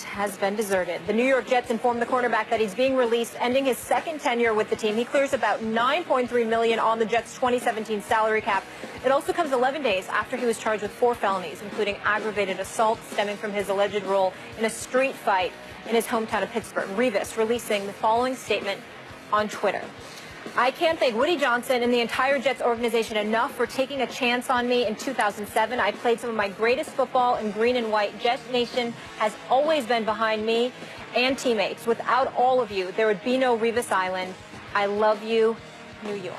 has been deserted. The New York Jets informed the cornerback that he's being released, ending his second tenure with the team. He clears about $9.3 million on the Jets' 2017 salary cap. It also comes 11 days after he was charged with 4 felonies, including aggravated assault stemming from his alleged role in a street fight in his hometown of Pittsburgh. Revis releasing the following statement on Twitter. I can't thank Woody Johnson and the entire Jets organization enough for taking a chance on me in 2007. I played some of my greatest football in green and white. Jet Nation has always been behind me and teammates. Without all of you, there would be no Revis Island. I love you, New York.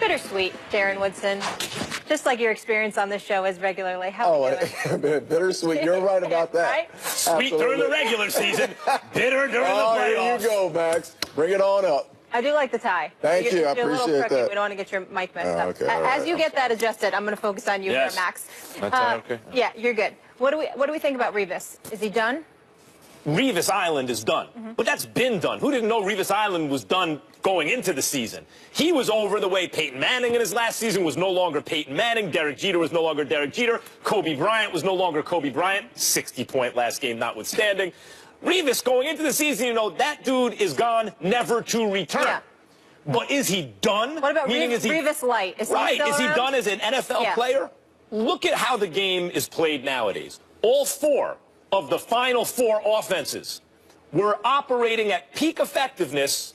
Bittersweet, Darren Woodson. Just like your experience on this show is regularly. How are you doing? Bittersweet. You're right about that. Right? Sweet during the regular season, bitter during the playoffs. There you go, Max. Bring it on up. I do like the tie. Thank you. I You're appreciate a little crooked. that. We don't want to get your mic messed up. Okay, As you get that adjusted, I'm going to focus on you here, Max. That's okay. Yeah, you're good. What do we think about Revis? Is he done? Revis Island is done. But that's been done. Who didn't know Revis Island was done going into the season? He was over the way Peyton Manning in his last season was no longer Peyton Manning. Derek Jeter was no longer Derek Jeter. Kobe Bryant was no longer Kobe Bryant. 60-point last game notwithstanding. Revis going into the season, you know, that dude is gone, never to return. Yeah. But is he done? What about Revis Light? Is right. He still is he around? done as an NFL player? Look at how the game is played nowadays. All 4 of the final 4 offenses were operating at peak effectiveness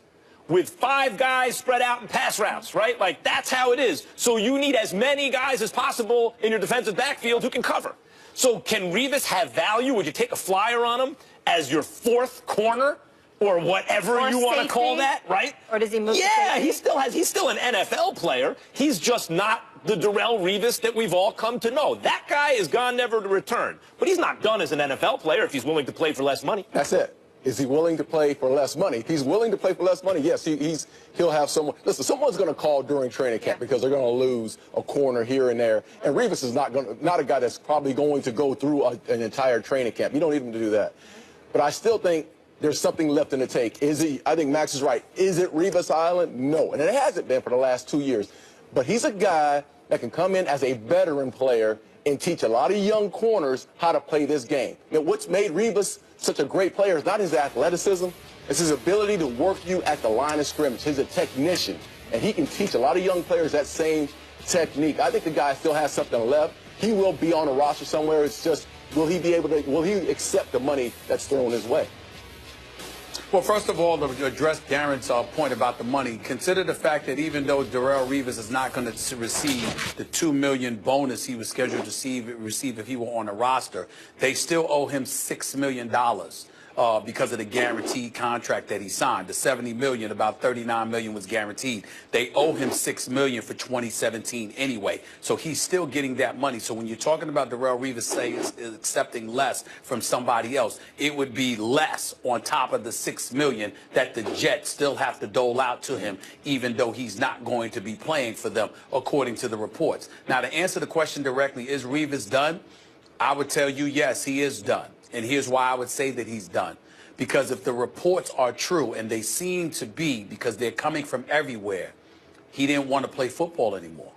with 5 guys spread out in pass routes, right? Like, that's how it is. So you need as many guys as possible in your defensive backfield who can cover. So can Revis have value? Would you take a flyer on him as your 4th corner? Or whatever you want to call that, right? Or does he move? Yeah, he's still an NFL player. He's just not the Darrelle Revis that we've all come to know. That guy is gone, never to return. But he's not done as an NFL player if he's willing to play for less money. That's it. Is he willing to play for less money? If he's willing to play for less money, yes, he'll have someone. Listen, someone's going to call during training camp because they're going to lose a corner here and there. And Revis is not a guy that's probably going to go through an entire training camp. You don't need him to do that. But I still think there's something left in the tank. I think Max is right. Is it Revis Island? No. And it hasn't been for the last 2 years. But he's a guy that can come in as a veteran player and teach a lot of young corners how to play this game. Now, what's made Revis such a great player is not his athleticism. It's his ability to work you at the line of scrimmage. He's a technician, and he can teach a lot of young players that same technique. I think the guy still has something left. He will be on a roster somewhere. It's just, will he accept the money that's thrown his way? Well, first of all, to address Darren's point about the money, consider the fact that even though Darrelle Revis is not going to receive the $2 million bonus he was scheduled to receive if he were on a roster, they still owe him $6 million. Because of the guaranteed contract that he signed. The $70 million, about $39 million was guaranteed. They owe him $6 million for 2017 anyway. So he's still getting that money. So when you're talking about Darrelle Revis accepting less from somebody else, it would be less on top of the $6 million that the Jets still have to dole out to him, even though he's not going to be playing for them, according to the reports. Now, to answer the question directly, is Revis done? I would tell you, yes, he is done. And here's why I would say that he's done. Because if the reports are true, and they seem to be, because they're coming from everywhere, he didn't want to play football anymore.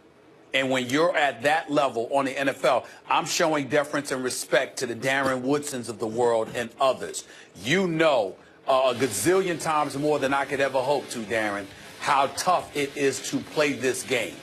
And when you're at that level on the NFL, I'm showing deference and respect to the Darren Woodsons of the world and others. You know a gazillion times more than I could ever hope to, Darren, how tough it is to play this game.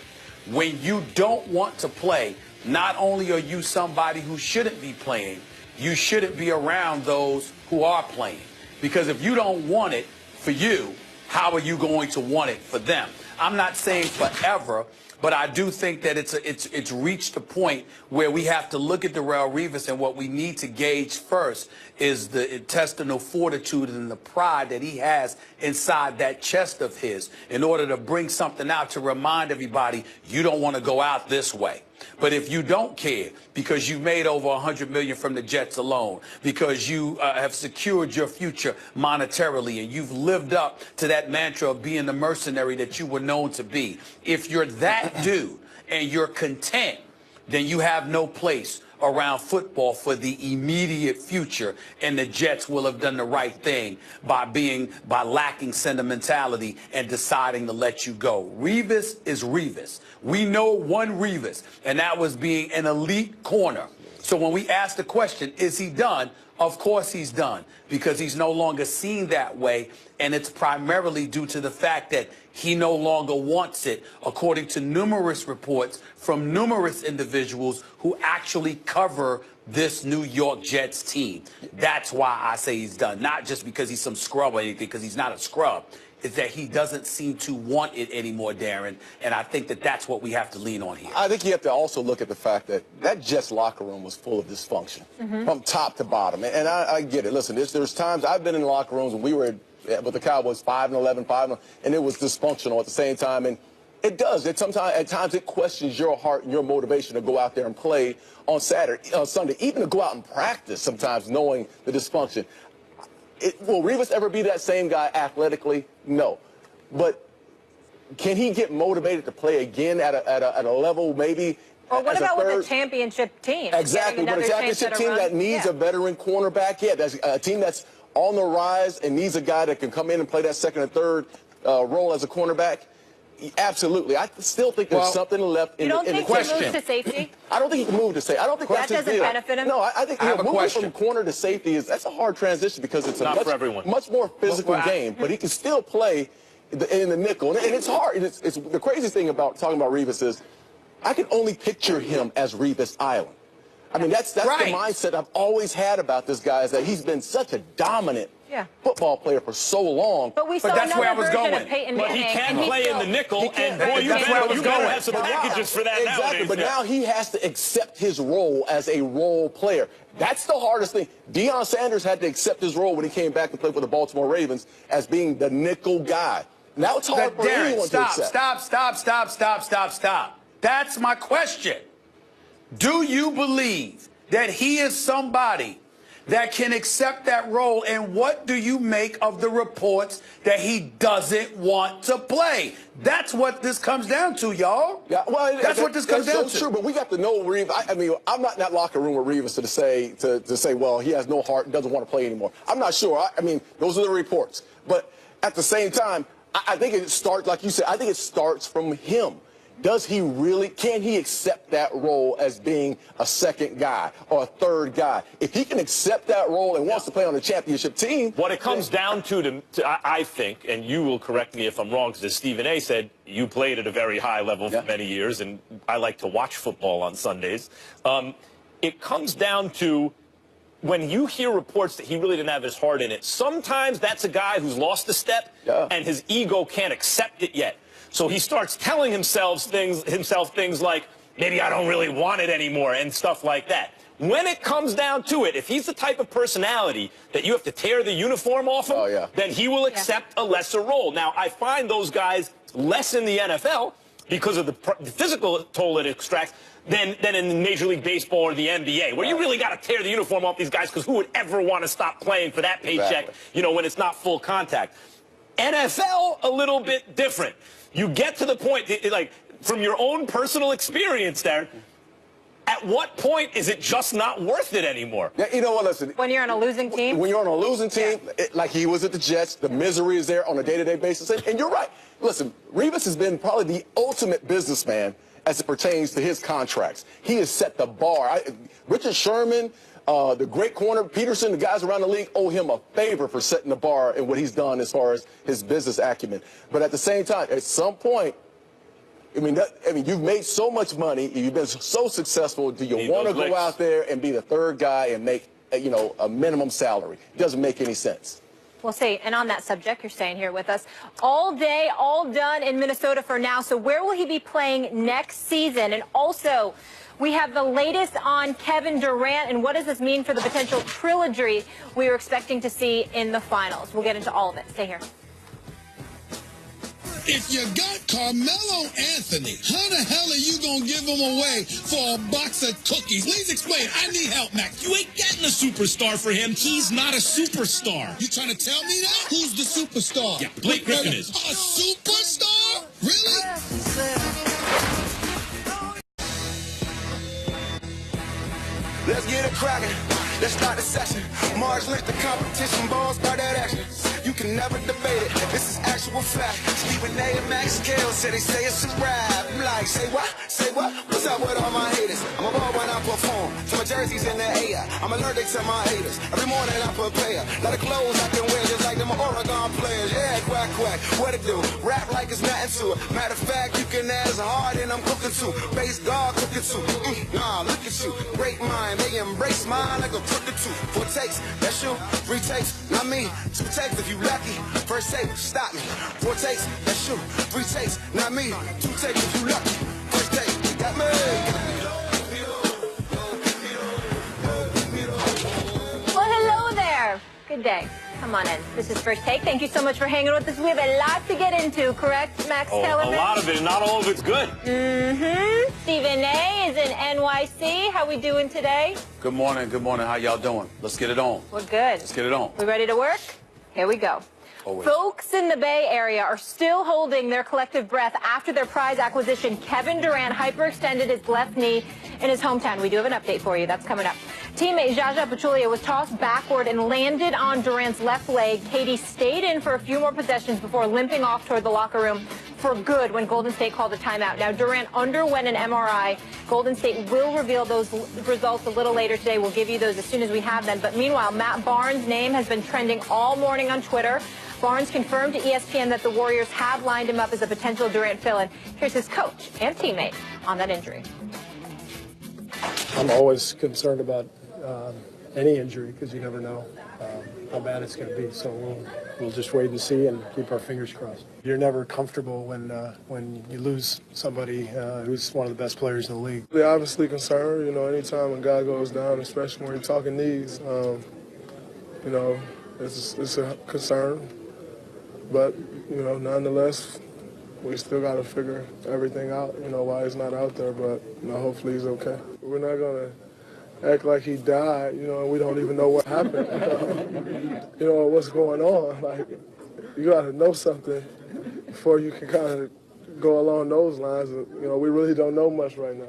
When you don't want to play, not only are you somebody who shouldn't be playing, you shouldn't be around those who are playing. Because if you don't want it for you, how are you going to want it for them? I'm not saying forever, but I do think that it's reached a point where we have to look at Darrelle Revis, and what we need to gauge first is the intestinal fortitude and the pride that he has inside that chest of his in order to bring something out to remind everybody you don't want to go out this way. But if you don't care because you've made over $100 million from the Jets alone, because you have secured your future monetarily, and you've lived up to that mantra of being the mercenary that you were known to be, if you're that dude and you're content, then you have no place around football for the immediate future, and the Jets will have done the right thing by lacking sentimentality and deciding to let you go. Revis is Revis. We know one Revis, and that was being an elite corner. So when we ask the question, is he done? Of course he's done, because he's no longer seen that way, and it's primarily due to the fact that he no longer wants it, according to numerous reports from numerous individuals who actually cover this New York Jets team. That's why I say he's done, not just because he's some scrub or anything, because he's not a scrub. Is that he doesn't seem to want it anymore, Darren, and I think that that's what we have to lean on here. I think you have to also look at the fact that that Jets locker room was full of dysfunction from top to bottom, and I get it. Listen, there's times I've been in locker rooms when we were with the Cowboys 5-11, 5-11, and it was dysfunctional at the same time, and it does. At times it questions your heart and your motivation to go out there and play on Sunday, even to go out and practice sometimes knowing the dysfunction. Will Revis ever be that same guy athletically? No. But can he get motivated to play again at a level maybe? Or what about with a championship team? Exactly, but a championship team that needs a veteran cornerback. Yeah, that's a team that's on the rise and needs a guy that can come in and play that second or third role as a cornerback. Absolutely. I still think there's something left in the question. You don't think he moved to safety? I don't think he can move to safety. I don't think that doesn't benefit him? No, I think moving from corner to safety that's a hard transition because it's a much more physical game, but he can still play in the nickel. And it's hard. It's the craziest thing about talking about Revis is I can only picture him as Revis Island. I mean, that's the mindset I've always had about this guy, is that he's been such a dominant football player for so long. But we saw that's where I was going. But he can play in the nickel, and boy, you gotta have some packages for that nowadays. Exactly, but now he has to accept his role as a role player. That's the hardest thing. Deion Sanders had to accept his role when he came back to play for the Baltimore Ravens as being the nickel guy. Now it's hard for anyone to accept. Stop. That's my question. Do you believe that he is somebody that can accept that role, and what do you make of the reports that he doesn't want to play? That's what this comes down to, y'all. Yeah, well, that's what this comes down to. That's true, but we got to know Revis. I mean, I'm not in that locker room with Revis to say, well, he has no heart and doesn't want to play anymore. I'm not sure. I mean, those are the reports. But at the same time, I think it starts, like you said, I think it starts from him. Does he really, can he accept that role as being a second guy or a third guy? If he can accept that role and wants to play on a championship team. What it comes down to I think, and you will correct me if I'm wrong, because as Stephen A. said, you played at a very high level for many years, and I like to watch football on Sundays. It comes down to when you hear reports that he really didn't have his heart in it, sometimes that's a guy who's lost a step and his ego can't accept it yet. So he starts telling himself things like, maybe I don't really want it anymore, and stuff like that. When it comes down to it, if he's the type of personality that you have to tear the uniform off him, then he will accept a lesser role. Now, I find those guys less in the NFL because of the physical toll it extracts than in Major League Baseball or the NBA, where you really got to tear the uniform off these guys, because who would ever want to stop playing for that paycheck, you know, when it's not full contact? NFL, a little bit different. You get to the point, like, from your own personal experience there, at what point is it just not worth it anymore? Yeah, you know what, listen. When you're on a losing team? When you're on a losing team, like he was at the Jets, the misery is there on a day-to-day basis. And you're right. Listen, Revis has been probably the ultimate businessman as it pertains to his contracts. He has set the bar. Richard Sherman, the great corner, Peterson, the guys around the league owe him a favor for setting the bar and what he's done as far as his business acumen. But at the same time, at some point, I mean, you've made so much money, you've been so successful. Do you want to go out there and be the third guy and make, you know, a minimum salary? It doesn't make any sense. We'll see. And on that subject, you're staying here with us all day, all done in Minnesota for now. So where will he be playing next season? And also, we have the latest on Kevin Durant, and what does this mean for the potential trilogy we were expecting to see in the finals? We'll get into all of it. Stay here. If you got Carmelo Anthony, how the hell are you going to give him away for a box of cookies? Please explain. I need help, Mac. You ain't getting a superstar for him. He's not a superstar. You trying to tell me that? Who's the superstar? Yeah, Blake Griffin is. A superstar? Really? Let's get it cracking. Let's start the session. March, let the competition balls start that action. You can never debate it. This is actual fact. Stephen A. and Max Gale said they say it's a rap. I'm like, say what? Say what? What's up with all my haters? I'm a ball when I perform. So my jersey's in the air. I'm allergic to my haters. Every morning I prepare. Lot of clothes I can wear just like them Oregon players. Yeah, quack, quack. What it do? Rap like it's nothing to it. Matter of fact, you can ask hard and I'm cooking too. Base guard cooking too. Nah, look at you. Great mind. They embrace mine like a crooked too. 4 takes. That's you. 3 takes. Not me. 2 takes if you lucky. First take. Stop me. 4 takes. That's you. 3 takes. Not me. 2 takes if you lucky. First take. Got me. Well, hello there. Good day. Come on in. This is First Take. Thank you so much for hanging with us. We have a lot to get into, correct, Max Kellerman? A lot of it, not all of it's good. Stephen A. is in NYC. How we doing today? Good morning. Good morning. How y'all doing? Let's get it on. We're good. Let's get it on. We ready to work? Here we go. Always. Folks in the Bay Area are still holding their collective breath after their prize acquisition. Kevin Durant hyperextended his left knee in his hometown. We do have an update for you. That's coming up. Teammate Jaja Pachulia was tossed backward and landed on Durant's left leg. KD stayed in for a few more possessions before limping off toward the locker room for good when Golden State called a timeout. Now, Durant underwent an MRI. Golden State will reveal those results a little later today. We'll give you those as soon as we have them. But meanwhile, Matt Barnes' name has been trending all morning on Twitter. Barnes confirmed to ESPN that the Warriors have lined him up as a potential Durant fill-in. Here's his coach and teammate on that injury. I'm always concerned about any injury because you never know how bad it's going to be. So we'll just wait and see and keep our fingers crossed. You're never comfortable when you lose somebody who's one of the best players in the league. They're obviously concerned. You know, anytime a guy goes down, especially when you're talking knees, you know, it's a concern. But, you know, nonetheless, we still got to figure everything out, you know, why he's not out there. But, you know, hopefully he's okay. We're not going to act like he died, you know, and we don't even know what happened. You know, what's going on. Like, you got to know something before you can kind of go along those lines. You know, we really don't know much right now.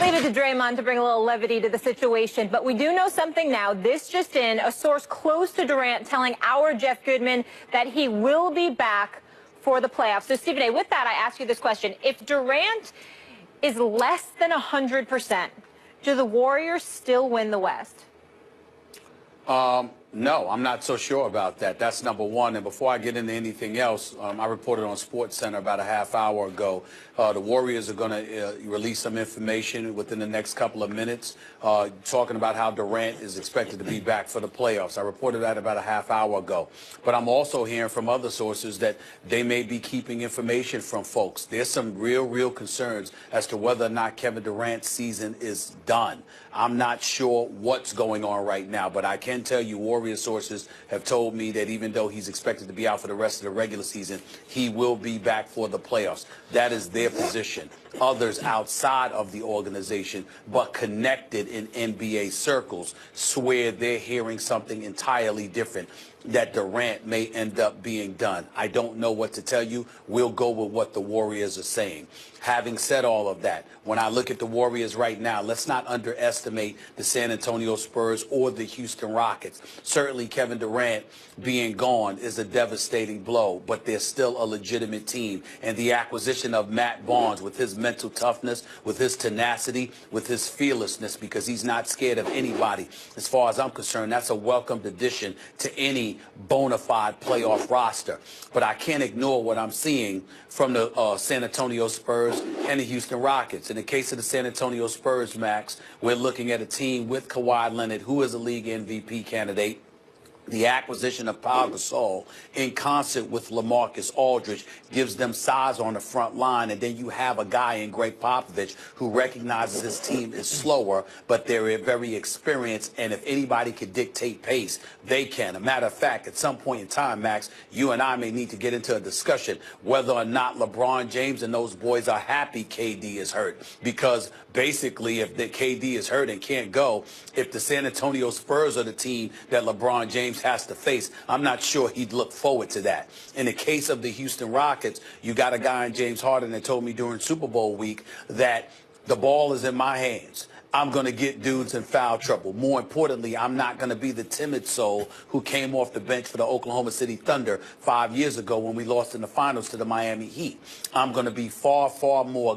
Leave it to Draymond to bring a little levity to the situation, but we do know something now. This just in, a source close to Durant telling our Jeff Goodman that he will be back for the playoffs. So, Stephen A., with that, I ask you this question. If Durant is less than 100%, do the Warriors still win the West? No, I'm not so sure about that. That's number one. And before I get into anything else, I reported on SportsCenter about a half hour ago. The Warriors are going to release some information within the next couple of minutes talking about how Durant is expected to be back for the playoffs. I reported that about a half hour ago. But I'm also hearing from other sources that they may be keeping information from folks. There's some real concerns as to whether or not Kevin Durant's season is done. I'm not sure what's going on right now, but I can tell you Warrior sources have told me that even though he's expected to be out for the rest of the regular season, he will be back for the playoffs. That is their position. Others outside of the organization, but connected in NBA circles, swear they're hearing something entirely different, that Durant may end up being done. I don't know what to tell you. We'll go with what the Warriors are saying. Having said all of that, when I look at the Warriors right now, let's not underestimate the San Antonio Spurs or the Houston Rockets. Certainly Kevin Durant being gone is a devastating blow, but they're still a legitimate team. And the acquisition of Matt Barnes with his mental toughness, with his tenacity, with his fearlessness, because he's not scared of anybody. As far as I'm concerned, that's a welcomed addition to any bona fide playoff roster. But I can't ignore what I'm seeing from the San Antonio Spurs and the Houston Rockets. In the case of the San Antonio Spurs, Max, we're looking at a team with Kawhi Leonard, who is a league MVP candidate. The acquisition of Pau Gasol in concert with LaMarcus Aldridge gives them size on the front line. And then you have a guy in Greg Popovich who recognizes his team is slower, but they're very experienced. And if anybody could dictate pace, they can. A matter of fact, at some point in time, Max, you and I may need to get into a discussion whether or not LeBron James and those boys are happy KD is hurt. Because basically, if the KD is hurt and can't go, if the San Antonio Spurs are the team that LeBron James has to face, I'm not sure he'd look forward to that. In the case of the Houston Rockets, you got a guy in James Harden that told me during Super Bowl week that the ball is in my hands. I'm going to get dudes in foul trouble. More importantly, I'm not going to be the timid soul who came off the bench for the Oklahoma City Thunder 5 years ago when we lost in the finals to the Miami Heat. I'm going to be far, far more